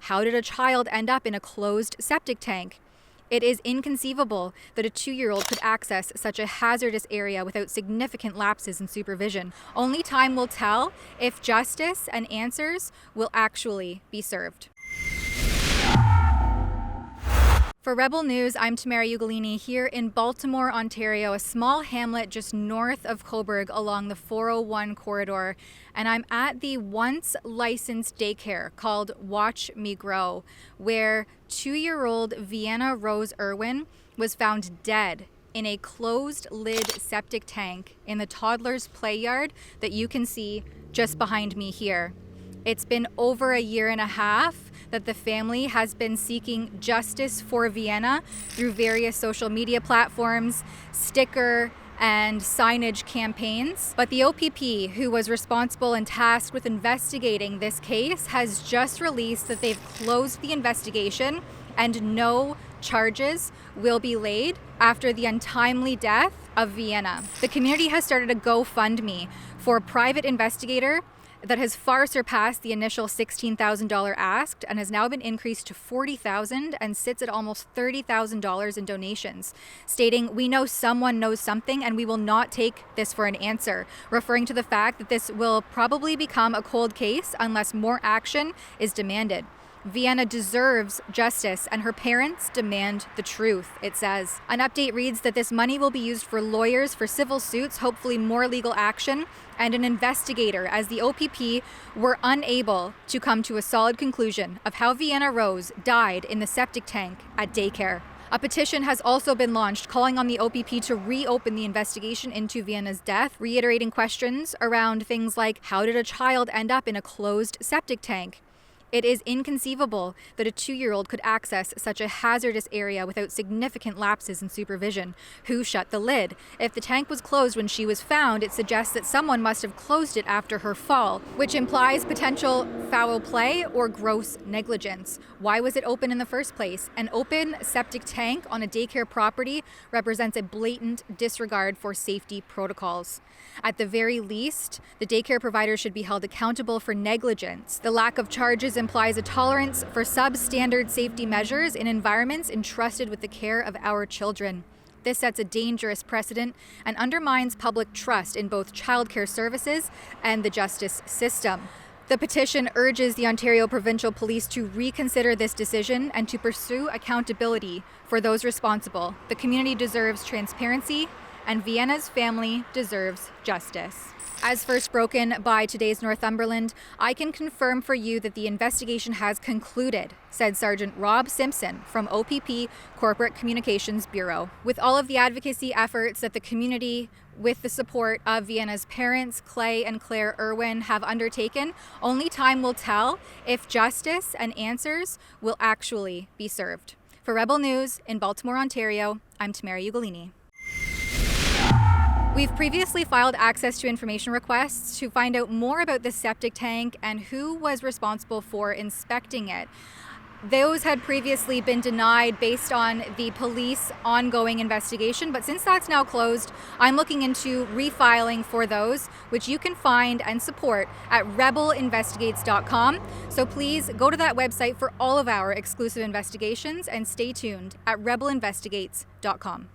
How did a child end up in a closed septic tank? It is inconceivable that a 2-year-old could access such a hazardous area without significant lapses in supervision. Only time will tell if justice and answers will actually be served. For Rebel News, I'm Tamara Ugolini here in Baltimore, Ontario, a small hamlet just north of Cobourg along the 401 corridor. And I'm at the once licensed daycare called Watch Me Grow, where 2-year-old Vienna Rose Irwin was found dead in a closed lid septic tank in the toddler's play yard that you can see just behind me here. It's been over a year and a half that the family has been seeking justice for Vienna through various social media platforms, sticker and signage campaigns. But the OPP, who was responsible and tasked with investigating this case, has just released that they've closed the investigation and no charges will be laid after the untimely death of Vienna. The community has started a GoFundMe for a private investigator that has far surpassed the initial $16,000 asked and has now been increased to $40,000 and sits at almost $30,000 in donations, stating, "We know someone knows something and we will not take this for an answer," referring to the fact that this will probably become a cold case unless more action is demanded. Vienna deserves justice and her parents demand the truth, it says. An update reads that this money will be used for lawyers for civil suits, hopefully more legal action, and an investigator, as the OPP were unable to come to a solid conclusion of how Vienna Rose died in the septic tank at daycare. A petition has also been launched calling on the OPP to reopen the investigation into Vienna's death, reiterating questions around things like, how did a child end up in a closed septic tank? It is inconceivable that a 2-year-old could access such a hazardous area without significant lapses in supervision. Who shut the lid? If the tank was closed when she was found, it suggests that someone must have closed it after her fall, which implies potential foul play or gross negligence. Why was it open in the first place? An open septic tank on a daycare property represents a blatant disregard for safety protocols. At the very least, the daycare provider should be held accountable for negligence. The lack of charges implies a tolerance for substandard safety measures in environments entrusted with the care of our children. This sets a dangerous precedent and undermines public trust in both childcare services and the justice system. The petition urges the Ontario Provincial Police to reconsider this decision and to pursue accountability for those responsible. The community deserves transparency, and Vienna's family deserves justice. As first broken by today's Northumberland, I can confirm for you that the investigation has concluded, said Sergeant Rob Simpson from OPP Corporate Communications Bureau. With all of the advocacy efforts that the community, with the support of Vienna's parents, Clay and Claire Irwin, have undertaken, only time will tell if justice and answers will actually be served. For Rebel News in Baltimore, Ontario, I'm Tamara Ugolini. We've previously filed access to information requests to find out more about the septic tank and who was responsible for inspecting it. Those had previously been denied based on the police ongoing investigation, but since that's now closed, I'm looking into refiling for those, which you can find and support at rebelinvestigates.com. So please go to that website for all of our exclusive investigations and stay tuned at rebelinvestigates.com.